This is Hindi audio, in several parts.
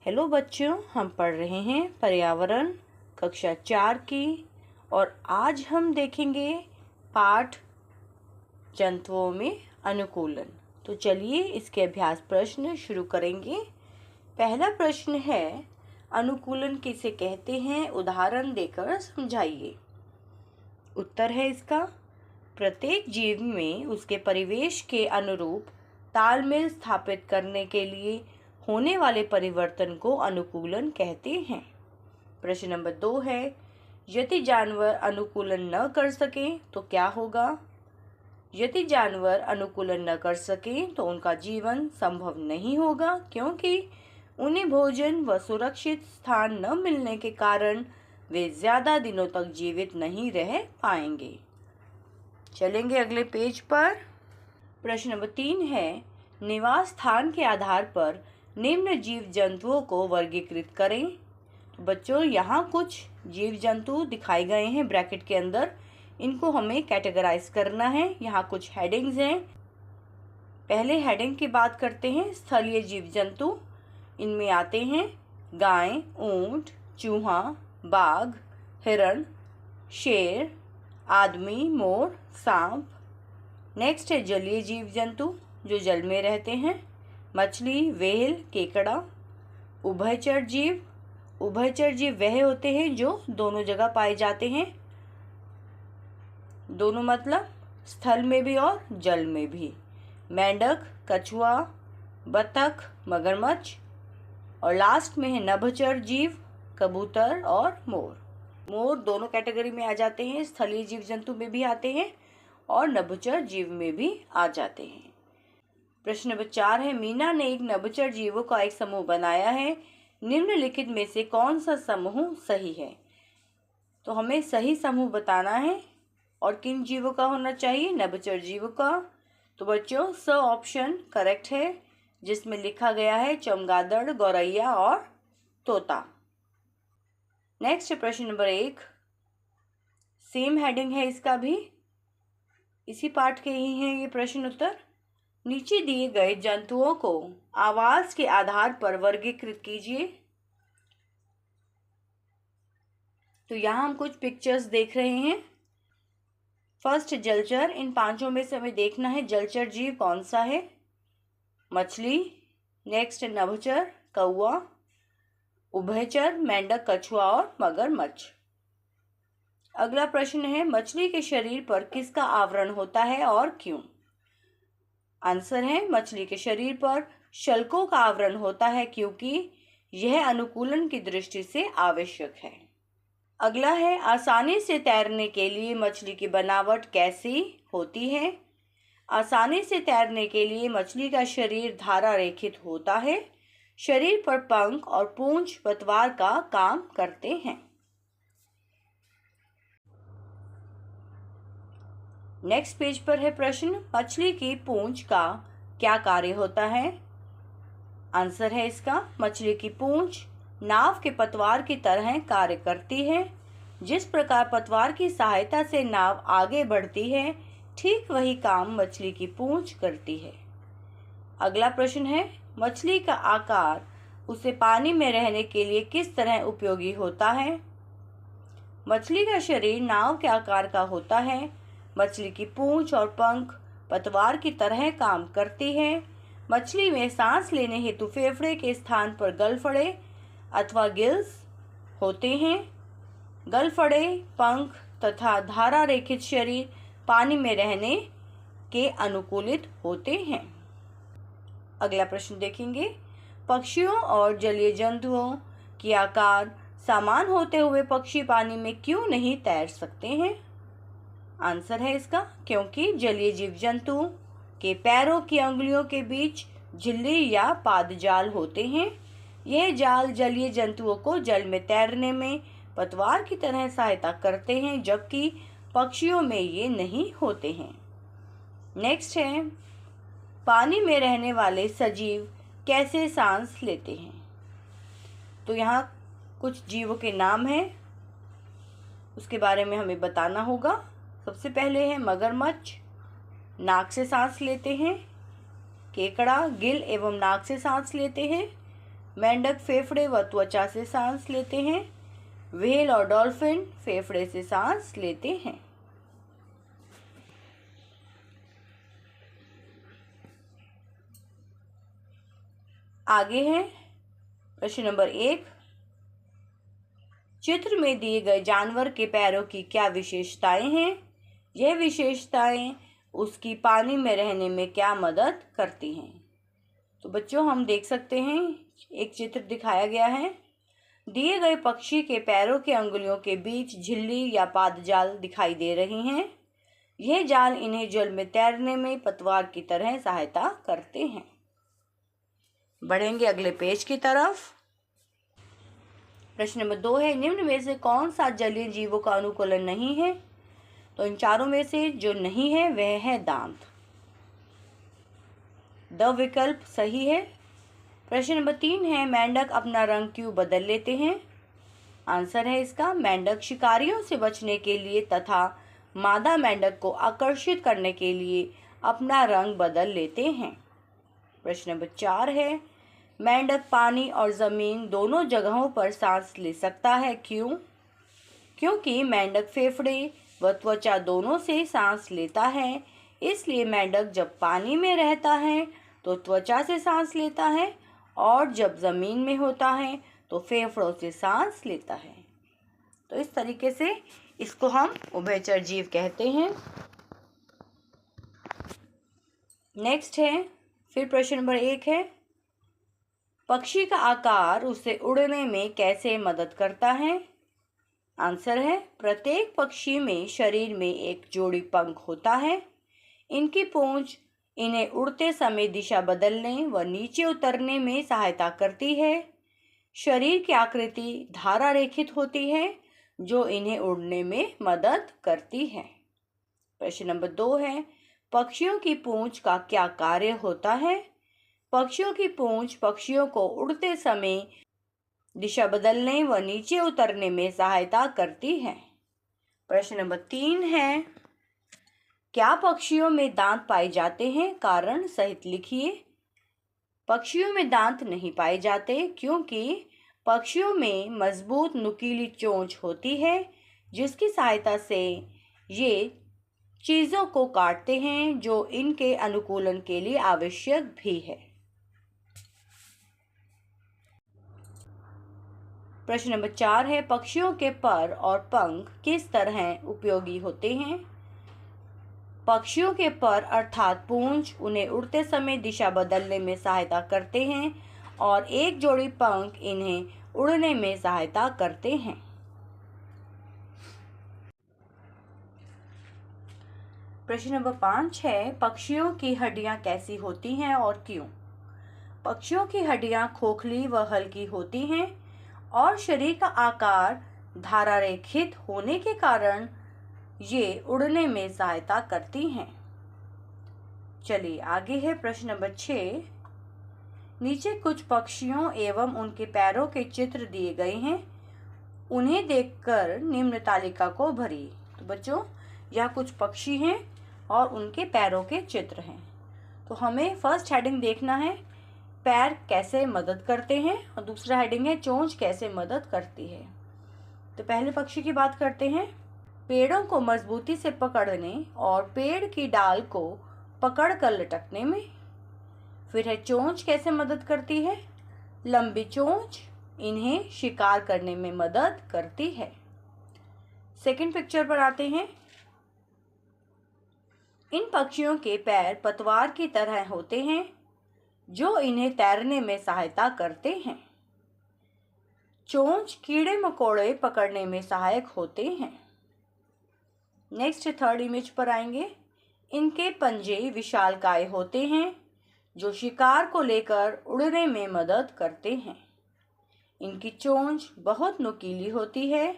हेलो बच्चों, हम पढ़ रहे हैं पर्यावरण कक्षा 4 की और आज हम देखेंगे पाठ जंतुओं में अनुकूलन। तो चलिए इसके अभ्यास प्रश्न शुरू करेंगे। पहला प्रश्न है, अनुकूलन किसे कहते हैं, उदाहरण देकर समझाइए। उत्तर है इसका, प्रत्येक जीव में उसके परिवेश के अनुरूप तालमेल स्थापित करने के लिए होने वाले परिवर्तन को अनुकूलन कहते हैं। प्रश्न नंबर 2 है, यदि जानवर अनुकूलन न कर सके तो क्या होगा? यदि जानवर अनुकूलन न कर सके तो उनका जीवन संभव नहीं होगा, क्योंकि उन्हें भोजन व सुरक्षित स्थान न मिलने के कारण वे ज़्यादा दिनों तक जीवित नहीं रह पाएंगे। चलेंगे अगले पेज पर। प्रश्न नंबर 3 है, निवास स्थान के आधार पर निम्न जीव जंतुओं को वर्गीकृत करें। तो बच्चों, यहाँ कुछ जीव जंतु दिखाए गए हैं ब्रैकेट के अंदर, इनको हमें कैटेगराइज करना है। यहाँ कुछ हेडिंग्स हैं। पहले हेडिंग की बात करते हैं, स्थलीय जीव जंतु। इनमें आते हैं गाय, ऊंट, चूहा, बाघ, हिरण, शेर, आदमी, मोर, सांप। नेक्स्ट है जलीय जीव जंतु जो जल में रहते हैं, मछली, व्हेल, केकड़ा। उभयचर जीव, उभयचर जीव वह होते हैं जो दोनों जगह पाए जाते हैं। दोनों मतलब स्थल में भी और जल में भी। मेंढक, कछुआ, बतख, मगरमच्छ। और लास्ट में है नभचर जीव, कबूतर और मोर। मोर दोनों कैटेगरी में आ जाते हैं, स्थलीय जीव जंतु में भी आते हैं और नभचर जीव में भी आ जाते हैं। प्रश्न नंबर 4 है, मीना ने एक नभचर जीवों का एक समूह बनाया है। निम्नलिखित में से कौन सा समूह सही है? तो हमें सही समूह बताना है और किन जीवों का होना चाहिए? नभचर जीवों का। तो बच्चों, स ऑप्शन करेक्ट है, जिसमें लिखा गया है चमगादड़, गौरैया और तोता। नेक्स्ट प्रश्न नंबर 1, सेम हेडिंग है इसका भी, इसी पाठ के ही हैं ये प्रश्न उत्तर। नीचे दिए गए जंतुओं को आवाज के आधार पर वर्गीकृत कीजिए। तो यहाँ हम कुछ पिक्चर्स देख रहे हैं। फर्स्ट जलचर, इन पांचों में से हमें देखना है जलचर जीव कौन सा है। मछली, नेक्स्ट नभचर, कौवा, उभयचर, मेंढक, कछुआ और मगरमच्छ। अगला प्रश्न है, मछली के शरीर पर किसका आवरण होता है और क्यों? आंसर है, मछली के शरीर पर शल्कों का आवरण होता है, क्योंकि यह अनुकूलन की दृष्टि से आवश्यक है। अगला है, आसानी से तैरने के लिए मछली की बनावट कैसी होती है? आसानी से तैरने के लिए मछली का शरीर धारा रेखित होता है। शरीर पर पंख और पूंछ पतवार का काम करते हैं। नेक्स्ट पेज पर है प्रश्न, मछली की पूंछ का क्या कार्य होता है? आंसर है इसका, मछली की पूंछ नाव के पतवार की तरह कार्य करती है। जिस प्रकार पतवार की सहायता से नाव आगे बढ़ती है, ठीक वही काम मछली की पूंछ करती है। अगला प्रश्न है, मछली का आकार उसे पानी में रहने के लिए किस तरह उपयोगी होता है? मछली का शरीर नाव के आकार का होता है। मछली की पूंछ और पंख पतवार की तरह काम करती है। मछली में सांस लेने हेतु फेफड़े के स्थान पर गलफड़े अथवा गिल्स होते हैं। गलफड़े, पंख तथा धारा रेखित शरीर पानी में रहने के अनुकूलित होते हैं। अगला प्रश्न देखेंगे, पक्षियों और जलीय जंतुओं की आकार समान होते हुए पक्षी पानी में क्यों नहीं तैर सकते हैं? आंसर है इसका, क्योंकि जलीय जीव जंतु के पैरों की अंगुलियों के बीच झिल्ली या पादजाल होते हैं। यह जाल जलीय जंतुओं को जल में तैरने में पतवार की तरह सहायता करते हैं, जबकि पक्षियों में ये नहीं होते हैं। नेक्स्ट है, पानी में रहने वाले सजीव कैसे सांस लेते हैं? तो यहाँ कुछ जीवों के नाम हैं, उसके बारे में हमें बताना होगा। सबसे पहले है मगरमच्छ, नाक से सांस लेते हैं। केकड़ा गिल एवं नाक से सांस लेते हैं। मेंढक फेफड़े व त्वचा से सांस लेते हैं। व्हेल और डॉल्फिन फेफड़े से सांस लेते हैं। आगे है प्रश्न नंबर 1। चित्र में दिए गए जानवर के पैरों की क्या विशेषताएं हैं? यह विशेषताएं उसकी पानी में रहने में क्या मदद करती हैं? तो बच्चों हम देख सकते हैं एक चित्र दिखाया गया है। दिए गए पक्षी के पैरों के अंगुलियों के बीच झिल्ली या पादजाल दिखाई दे रही हैं। यह जाल इन्हें जल में तैरने में पतवार की तरह सहायता करते हैं। बढ़ेंगे अगले पेज की तरफ। प्रश्न नंबर 2 है, निम्न में से कौन सा जलीय जीवों का अनुकूलन नहीं है? तो इन चारों में से जो नहीं है वह है दांत। द विकल्प सही है। प्रश्न नंबर 3 है, मेंढक अपना रंग क्यों बदल लेते हैं? आंसर है इसका, मेंढक शिकारियों से बचने के लिए तथा मादा मेंढक को आकर्षित करने के लिए अपना रंग बदल लेते हैं। प्रश्न नंबर 4 है, मेंढक पानी और ज़मीन दोनों जगहों पर सांस ले सकता है, क्यों? क्योंकि मेंढक फेफड़े व त्वचा दोनों से सांस लेता है, इसलिए मेंढक जब पानी में रहता है तो त्वचा से सांस लेता है और जब ज़मीन में होता है तो फेफड़ों से सांस लेता है। तो इस तरीके से इसको हम उभयचर जीव कहते हैं। नेक्स्ट है, फिर प्रश्न नंबर 1 है, पक्षी का आकार उसे उड़ने में कैसे मदद करता है? आंसर है, प्रत्येक पक्षी में शरीर में एक जोड़ी पंख होता है। इनकी पूंछ इन्हें उड़ते समय दिशा बदलने व नीचे उतरने में सहायता करती है। शरीर की आकृति धारा रेखित होती है जो इन्हें उड़ने में मदद करती है। प्रश्न नंबर 2 है, पक्षियों की पूंछ का क्या कार्य होता है? पक्षियों की पूंछ पक्षियों को उड़ते समय दिशा बदलने व नीचे उतरने में सहायता करती है। प्रश्न नंबर 3 है, क्या पक्षियों में दांत पाए जाते हैं? कारण सहित लिखिए। पक्षियों में दांत नहीं पाए जाते क्योंकि पक्षियों में मजबूत नुकीली चोंच होती है जिसकी सहायता से ये चीज़ों को काटते हैं जो इनके अनुकूलन के लिए आवश्यक भी है। प्रश्न नंबर 4 है, पक्षियों के पर और पंख किस तरह उपयोगी होते हैं? पक्षियों के पर अर्थात पूंछ उन्हें उड़ते समय दिशा बदलने में सहायता करते हैं और एक जोड़ी पंख इन्हें उड़ने में सहायता करते हैं। प्रश्न नंबर 5 है, पक्षियों की हड्डियां कैसी होती हैं और क्यों? पक्षियों की हड्डियां खोखली व हल्की होती हैं और शरीर का आकार धारारेखित होने के कारण ये उड़ने में सहायता करती हैं। चलिए आगे है प्रश्न नंबर 6। नीचे कुछ पक्षियों एवं उनके पैरों के चित्र दिए गए हैं, उन्हें देखकर निम्न तालिका को भरिए। तो बच्चों यह कुछ पक्षी हैं और उनके पैरों के चित्र हैं। तो हमें फर्स्ट हेडिंग देखना है, पैर कैसे मदद करते हैं, और दूसरा हेडिंग है चोंच कैसे मदद करती है। तो पहले पक्षी की बात करते हैं। पेड़ों को मजबूती से पकड़ने और पेड़ की डाल को पकड़कर लटकने में। फिर है चोंच कैसे मदद करती है? लंबी चोंच इन्हें शिकार करने में मदद करती है। सेकंड पिक्चर पर आते हैं। इन पक्षियों के पैर पतवार की तरह होते हैं जो इन्हें तैरने में सहायता करते हैं। चोंच कीड़े मकोड़े पकड़ने में सहायक होते हैं। नेक्स्ट थर्ड इमेज पर आएंगे। इनके पंजे विशालकाय होते हैं जो शिकार को लेकर उड़ने में मदद करते हैं। इनकी चोंच बहुत नुकीली होती है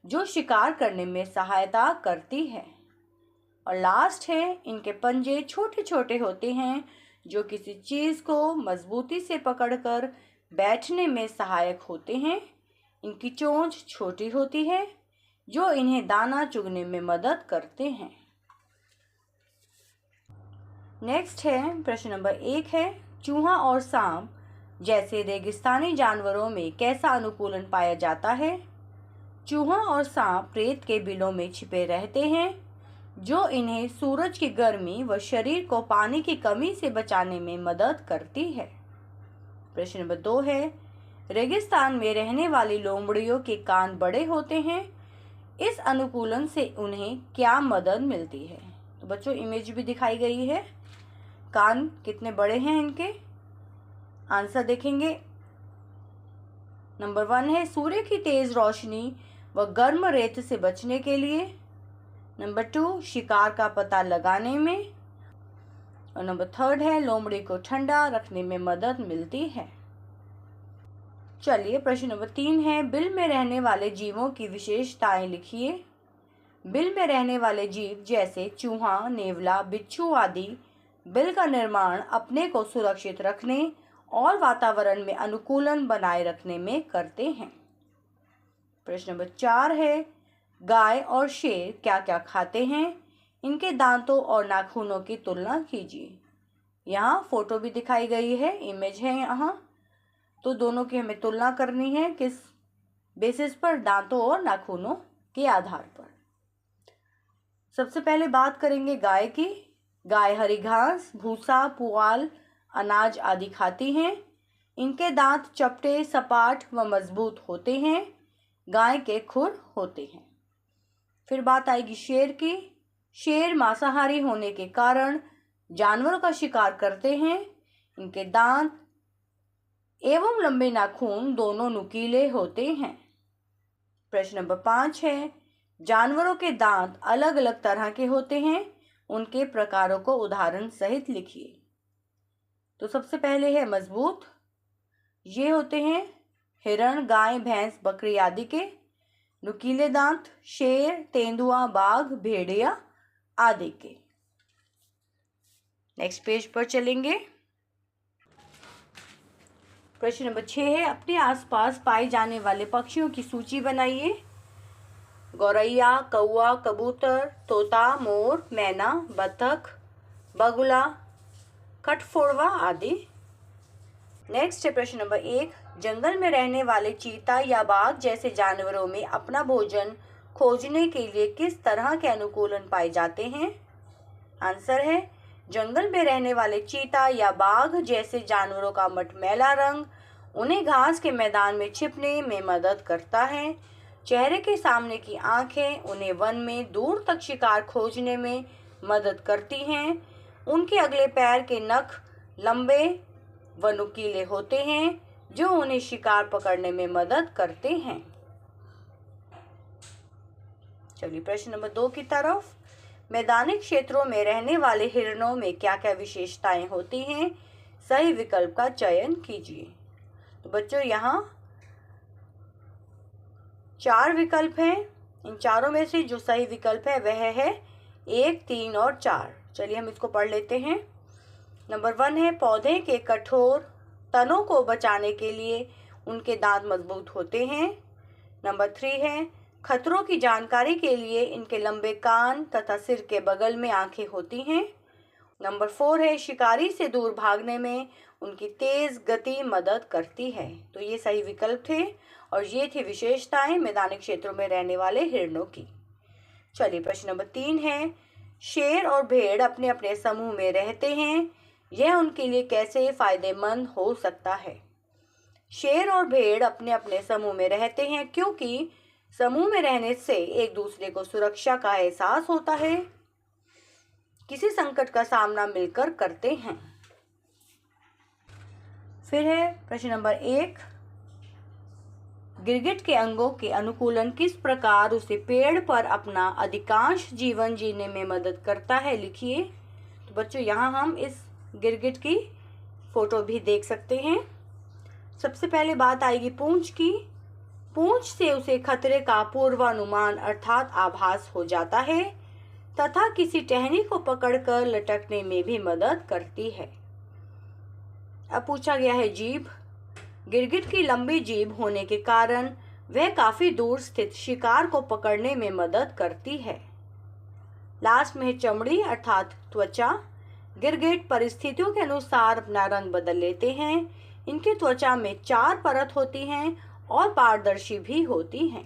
जो शिकार करने में सहायता करती है। और लास्ट है, इनके पंजे छोटे छोटे होते हैं जो किसी चीज़ को मजबूती से पकड़कर बैठने में सहायक होते हैं। इनकी चोंच छोटी होती है जो इन्हें दाना चुगने में मदद करते हैं। नेक्स्ट है प्रश्न नंबर 1 है, चूहा और सांप जैसे रेगिस्तानी जानवरों में कैसा अनुकूलन पाया जाता है? चूहा और सांप रेत के बिलों में छिपे रहते हैं, जो इन्हें सूरज की गर्मी व शरीर को पानी की कमी से बचाने में मदद करती है। प्रश्न नंबर 2 है, रेगिस्तान में रहने वाली लोमड़ियों के कान बड़े होते हैं, इस अनुकूलन से उन्हें क्या मदद मिलती है? तो बच्चों इमेज भी दिखाई गई है, कान कितने बड़े हैं इनके। आंसर देखेंगे। नंबर 1 है, सूर्य की तेज रोशनी व गर्म रेत से बचने के लिए। नंबर 2, शिकार का पता लगाने में। और नंबर 3 है, लोमड़ी को ठंडा रखने में मदद मिलती है। चलिए प्रश्न नंबर 3 है, बिल में रहने वाले जीवों की विशेषताएं लिखिए। बिल में रहने वाले जीव जैसे चूहा, नेवला, बिच्छू आदि बिल का निर्माण अपने को सुरक्षित रखने और वातावरण में अनुकूलन बनाए रखने में करते हैं। प्रश्न नंबर 4 है, गाय और शेर क्या क्या खाते हैं? इनके दांतों और नाखूनों की तुलना कीजिए। यहाँ फोटो भी दिखाई गई है, इमेज है यहाँ, तो दोनों की हमें तुलना करनी है। किस बेसिस पर? दांतों और नाखूनों के आधार पर। सबसे पहले बात करेंगे गाय की। गाय हरी घास, भूसा, पुआल, अनाज आदि खाती हैं। इनके दांत चपटे, सपाट व मजबूत होते हैं। गाय के खुर होते हैं। फिर बात आएगी शेर की। शेर मांसाहारी होने के कारण जानवरों का शिकार करते हैं। इनके दांत एवं लंबे नाखून दोनों नुकीले होते हैं। प्रश्न नंबर 5 है, जानवरों के दांत अलग अलग तरह के होते हैं, उनके प्रकारों को उदाहरण सहित लिखिए। तो सबसे पहले है मजबूत। ये होते हैं हिरण, गाय, भैंस, बकरी आदि के। नुकीले दांत शेर, तेंदुआ, बाघ, भेड़िया आदि के। नेक्स्ट पेज पर चलेंगे। प्रश्न नंबर 6 है, अपने आसपास पाए जाने वाले पक्षियों की सूची बनाइए। गौरैया, कौआ, कबूतर, तोता, मोर, मैना, बतख, बगुला, कठफोड़वा आदि। नेक्स्ट है प्रश्न नंबर 1, जंगल में रहने वाले चीता या बाघ जैसे जानवरों में अपना भोजन खोजने के लिए किस तरह के अनुकूलन पाए जाते हैं? आंसर है, जंगल में रहने वाले चीता या बाघ जैसे जानवरों का मटमैला रंग उन्हें घास के मैदान में छिपने में मदद करता है। चेहरे के सामने की आंखें उन्हें वन में दूर तक शिकार खोजने में मदद करती हैं। उनके अगले पैर के नख लंबे व नुकीले होते हैं, जो उन्हें शिकार पकड़ने में मदद करते हैं। चलिए प्रश्न नंबर 2 की तरफ। मैदानी क्षेत्रों में रहने वाले हिरणों में क्या क्या विशेषताएं होती हैं? सही विकल्प का चयन कीजिए। तो बच्चों यहाँ 4 विकल्प हैं। इन चारों में से जो सही विकल्प है वह है 1, 3 और 4। चलिए हम इसको पढ़ लेते हैं। नंबर 1 है, पौधे के कठोर तनों को बचाने के लिए उनके दांत मजबूत होते हैं। नंबर 3 है, खतरों की जानकारी के लिए इनके लंबे कान तथा सिर के बगल में आंखें होती हैं। नंबर 4 है, शिकारी से दूर भागने में उनकी तेज गति मदद करती है। तो ये सही विकल्प थे और ये थी विशेषताएं मैदानी क्षेत्रों में रहने वाले हिरणों की। चलिए प्रश्न नंबर 3 है, शेर और भेड़ अपने अपने समूह में रहते हैं, यह उनके लिए कैसे फायदेमंद हो सकता है? शेर और भेड़ अपने अपने समूह में रहते हैं क्योंकि समूह में रहने से एक दूसरे को सुरक्षा का एहसास होता है, किसी संकट का सामना मिलकर करते हैं। फिर है प्रश्न नंबर 1, गिरगिट के अंगों के अनुकूलन किस प्रकार उसे पेड़ पर अपना अधिकांश जीवन जीने में मदद करता है? लिखिए। तो बच्चों यहाँ हम इस गिरगिट की फोटो भी देख सकते हैं। सबसे पहले बात आएगी पूंछ की। पूंछ से उसे खतरे का पूर्वानुमान अर्थात आभास हो जाता है तथा किसी टहनी को पकड़कर लटकने में भी मदद करती है। अब पूछा गया है जीभ। गिरगिट की लंबी जीभ होने के कारण वह काफी दूर स्थित शिकार को पकड़ने में मदद करती है। लास्ट में है चमड़ी अर्थात त्वचा। गिरगिट परिस्थितियों के अनुसार अपना रंग बदल लेते हैं। इनकी त्वचा में 4 परत होती हैं और पारदर्शी भी होती हैं।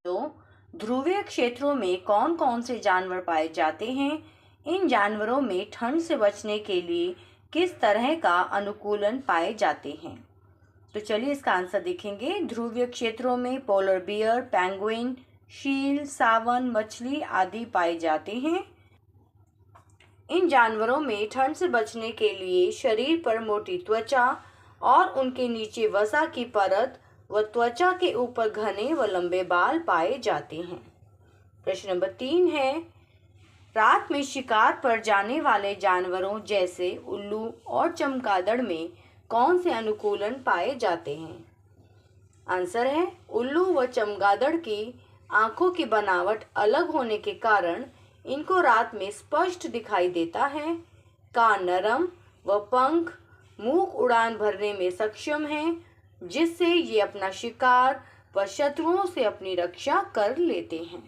तो ध्रुवीय क्षेत्रों में कौन कौन से जानवर पाए जाते हैं? इन जानवरों में ठंड से बचने के लिए किस तरह का अनुकूलन पाए जाते हैं? तो चलिए इसका आंसर देखेंगे। ध्रुवीय क्षेत्रों में पोलर बियर, पेंगुइन, शील, सावन, मछली आदि पाए जाते हैं। इन जानवरों में ठंड से बचने के लिए शरीर पर मोटी त्वचा और उनके नीचे वसा की परत व त्वचा के ऊपर घने व लंबे बाल पाए जाते हैं। प्रश्न नंबर 3 है, रात में शिकार पर जाने वाले जानवरों जैसे उल्लू और चमगादड़ में कौन से अनुकूलन पाए जाते हैं? आंसर है, उल्लू व चमगादड़ की आंखों की बनावट अलग होने के कारण इनको रात में स्पष्ट दिखाई देता है। कान नरम व पंख मूक उड़ान भरने में सक्षम हैं, जिससे ये अपना शिकार व शत्रुओं से अपनी रक्षा कर लेते हैं।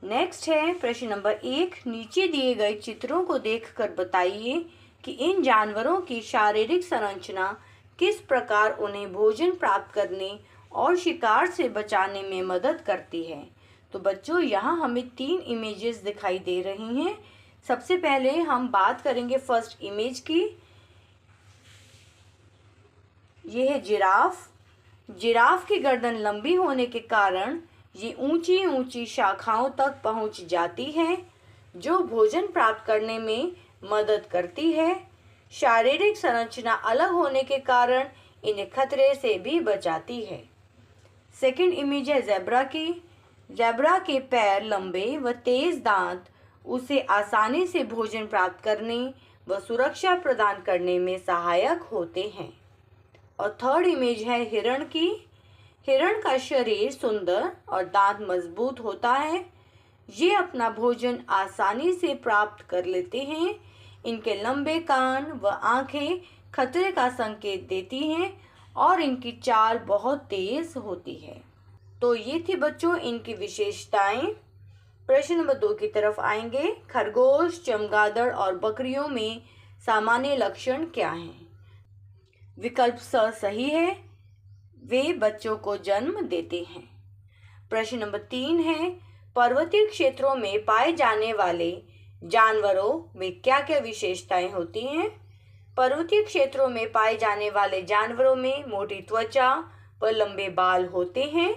नेक्स्ट है प्रश्न नंबर 1, नीचे दिए गए चित्रों को देखकर बताइए कि इन जानवरों की शारीरिक संरचना किस प्रकार उन्हें भोजन प्राप्त करने और शिकार से बचाने में मदद करती है। तो बच्चों यहाँ हमें 3 इमेजेस दिखाई दे रही हैं। सबसे पहले हम बात करेंगे फर्स्ट इमेज की। ये है जिराफ। जिराफ की गर्दन लंबी होने के कारण ये ऊंची ऊंची शाखाओं तक पहुंच जाती है, जो भोजन प्राप्त करने में मदद करती है। शारीरिक संरचना अलग होने के कारण इन्हें खतरे से भी बचाती है। सेकंड इमेज है ज़ेब्रा की। ज़ेब्रा के पैर लंबे व तेज दांत उसे आसानी से भोजन प्राप्त करने व सुरक्षा प्रदान करने में सहायक होते हैं। और थर्ड इमेज है हिरण की। हिरण का शरीर सुंदर और दांत मजबूत होता है। ये अपना भोजन आसानी से प्राप्त कर लेते हैं। इनके लंबे कान व आंखें खतरे का संकेत देती हैं और इनकी चाल बहुत तेज होती है। तो ये थी बच्चों इनकी विशेषताएं। प्रश्न नंबर 2 की तरफ आएंगे। खरगोश, चमगादड़ और बकरियों में सामान्य लक्षण क्या हैं? विकल्प स सही है, वे बच्चों को जन्म देते हैं। प्रश्न नंबर 3 है, पर्वतीय क्षेत्रों में पाए जाने वाले जानवरों में क्या क्या विशेषताएं होती हैं? पर्वतीय क्षेत्रों में पाए जाने वाले जानवरों में मोटी त्वचा व लंबे बाल होते हैं,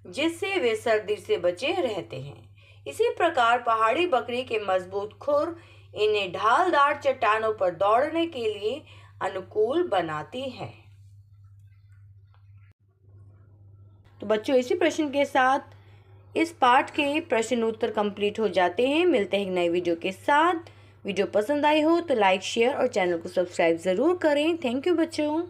जिससे वे सर्दी से बचे रहते हैं। इसी प्रकार पहाड़ी बकरी के मजबूत खुर इन्हें ढालदार चट्टानों पर दौड़ने के लिए अनुकूल बनाती है। तो बच्चों इसी प्रश्न के साथ इस पाठ के प्रश्न उत्तर कंप्लीट हो जाते हैं। मिलते हैं एक नई वीडियो के साथ। वीडियो पसंद आई हो तो लाइक, शेयर और चैनल को सब्सक्राइब ज़रूर करें। थैंक यू बच्चों।